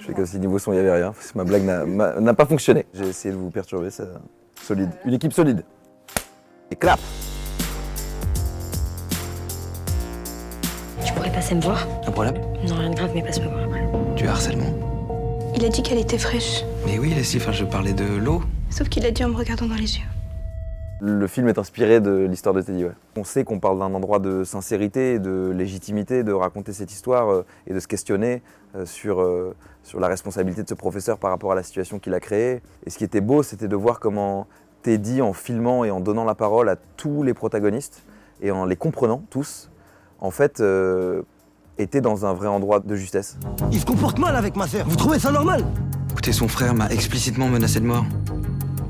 fais comme si niveau son, il n'y avait rien. Ma blague n'a pas fonctionné. J'ai essayé de vous perturber, c'est solide. Une équipe solide. Et clap! Tu pourrais passer me voir? Un problème? Non, rien de grave, mais passe me voir après. Du harcèlement? Il a dit qu'elle était fraîche. Mais oui, Leslie, je parlais de l'eau. Sauf qu'il a dit en me regardant dans les yeux. Le film est inspiré de l'histoire de Teddy, ouais. On sait qu'on parle d'un endroit de sincérité, de légitimité, de raconter cette histoire et de se questionner sur la responsabilité de ce professeur par rapport à la situation qu'il a créée. Et ce qui était beau, c'était de voir comment Teddy, en filmant et en donnant la parole à tous les protagonistes et en les comprenant tous, en fait, était dans un vrai endroit de justesse. Il se comporte mal avec ma sœur, vous trouvez ça normal? Écoutez, son frère m'a explicitement menacé de mort.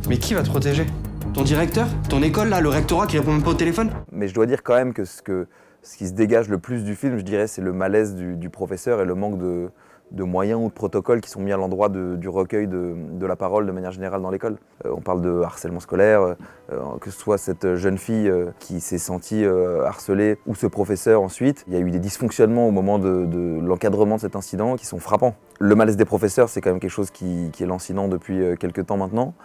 Mais qui va te protéger? Ton directeur? Ton école, là, le rectorat qui répond même pas au téléphone? Mais je dois dire quand même que ce qui se dégage le plus du film, je dirais, c'est le malaise du professeur et le manque de moyens ou de protocoles qui sont mis à l'endroit du recueil de la parole de manière générale dans l'école. On parle de harcèlement scolaire, que ce soit cette jeune fille qui s'est sentie harcelée ou ce professeur ensuite. Il y a eu des dysfonctionnements au moment de l'encadrement de cet incident qui sont frappants. Le malaise des professeurs, c'est quand même quelque chose qui est lancinant depuis quelques temps maintenant.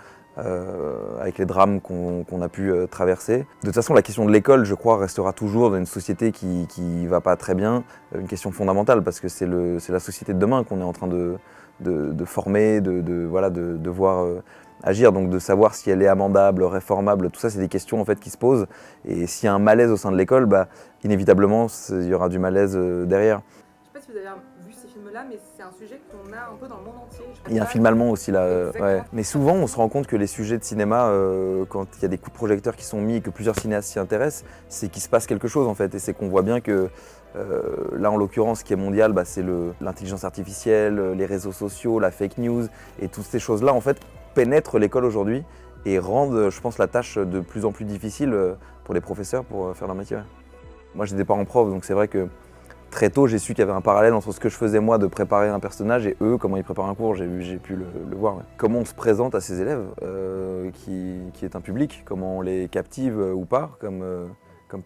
Avec les drames qu'on a pu traverser. De toute façon, la question de l'école, je crois, restera toujours dans une société qui va pas très bien, une question fondamentale, parce que c'est la société de demain qu'on est en train de former, de voir agir, donc de savoir si elle est amendable, réformable, tout ça, c'est des questions en fait qui se posent. Et s'il y a un malaise au sein de l'école, inévitablement, il y aura du malaise derrière. Je sais pas si vous avez vu ces films-là, mais c'est un sujet qu'on a un peu dans le monde entier. Il y a un film allemand aussi là, ouais. Mais souvent on se rend compte que les sujets de cinéma, quand il y a des coups de projecteur qui sont mis et que plusieurs cinéastes s'y intéressent, c'est qu'il se passe quelque chose en fait. Et c'est qu'on voit bien que là en l'occurrence ce qui est mondial, c'est l'intelligence artificielle, les réseaux sociaux, la fake news et toutes ces choses-là en fait pénètrent l'école aujourd'hui et rendent, je pense, la tâche de plus en plus difficile pour les professeurs pour faire leur métier. Moi j'ai des parents profs, donc c'est vrai que très tôt, j'ai su qu'il y avait un parallèle entre ce que je faisais moi de préparer un personnage et eux, comment ils préparent un cours, j'ai pu le voir. Ouais. Comment on se présente à ses élèves, qui est un public, comment on les captive ou pas, comme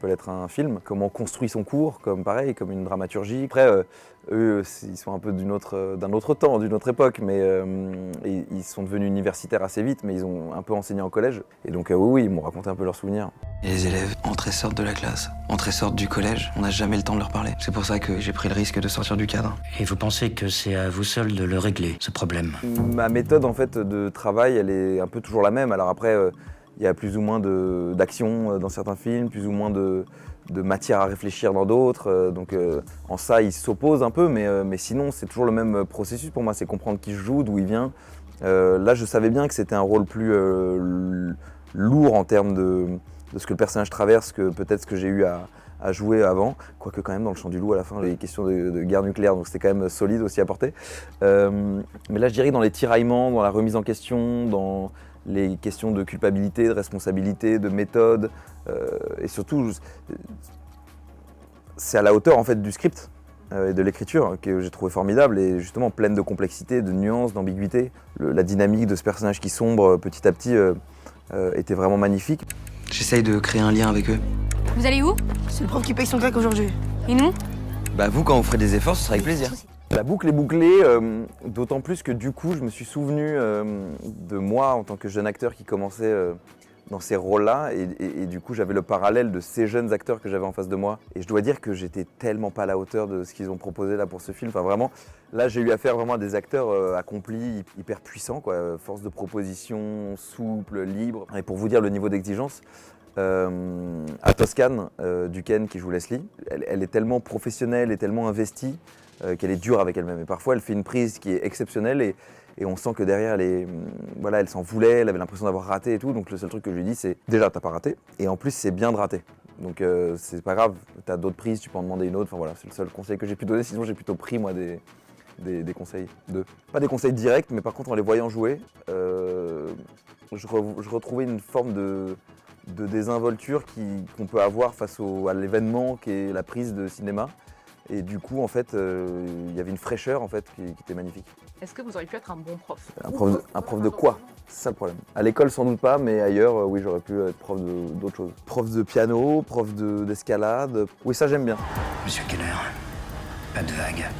peut l'être un film, comment on construit son cours, comme une dramaturgie. Après, eux, ils sont un peu d'un autre temps, d'une autre époque, mais ils sont devenus universitaires assez vite, mais ils ont un peu enseigné en collège. Et donc oui, ils m'ont raconté un peu leurs souvenirs. Et les élèves entrent et sortent de la classe, entrent et sortent du collège, on n'a jamais le temps de leur parler. C'est pour ça que j'ai pris le risque de sortir du cadre. Et vous pensez que c'est à vous seul de le régler, ce problème? Ma méthode en fait de travail, elle est un peu toujours la même. Alors après, il y a plus ou moins d'action dans certains films, plus ou moins de matière à réfléchir dans d'autres. Donc en ça, ils s'opposent un peu, mais sinon, c'est toujours le même processus pour moi. C'est comprendre qui je joue, d'où il vient. Là, je savais bien que c'était un rôle plus lourd en termes de ce que le personnage traverse que peut-être ce que j'ai eu à jouer avant. Quoique quand même, dans le Chant du Loup, à la fin, il y a des questions de guerre nucléaire, donc c'était quand même solide aussi à porter. Mais là, je dirais dans les tiraillements, dans la remise en question, dans les questions de culpabilité, de responsabilité, de méthode, et surtout, c'est à la hauteur en fait du script et de l'écriture que j'ai trouvé formidable et justement pleine de complexité, de nuances, d'ambiguïté. La dynamique de ce personnage qui sombre petit à petit était vraiment magnifique. J'essaye de créer un lien avec eux. Vous allez où? C'est le prof qui paye son grec aujourd'hui. Et nous? Vous, quand vous ferez des efforts, ce sera avec plaisir. La boucle est bouclée, d'autant plus que du coup, je me suis souvenu de moi en tant que jeune acteur qui commençait dans ces rôles-là. Et du coup, j'avais le parallèle de ces jeunes acteurs que j'avais en face de moi. Et je dois dire que j'étais tellement pas à la hauteur de ce qu'ils ont proposé là pour ce film. Enfin vraiment, là j'ai eu affaire vraiment à des acteurs accomplis, hyper puissants, quoi. Force de proposition, souple, libre. Et pour vous dire le niveau d'exigence, à Toscane, Duquesne qui joue Leslie, elle est tellement professionnelle et tellement investie qu'elle est dure avec elle-même. Et parfois, elle fait une prise qui est exceptionnelle et on sent que derrière, elle s'en voulait, elle avait l'impression d'avoir raté et tout. Donc le seul truc que je lui dis, c'est déjà, t'as pas raté. Et en plus, c'est bien de rater. Donc c'est pas grave, t'as d'autres prises, tu peux en demander une autre. Enfin voilà, c'est le seul conseil que j'ai pu donner. Sinon, j'ai plutôt pris, moi, des conseils d'eux. Pas des conseils directs, mais par contre, en les voyant jouer, je retrouvais une forme de désinvolture qu'on peut avoir face à l'événement qui est la prise de cinéma. Et du coup, en fait, il y avait une fraîcheur en fait, qui était magnifique. Est-ce que vous auriez pu être un bon prof? Un prof de quoi? C'est ça le problème. À l'école, sans doute pas, mais ailleurs, oui, j'aurais pu être prof d'autres choses. Prof de piano, prof d'escalade. Oui, ça, j'aime bien. Monsieur Keller, pas de vague.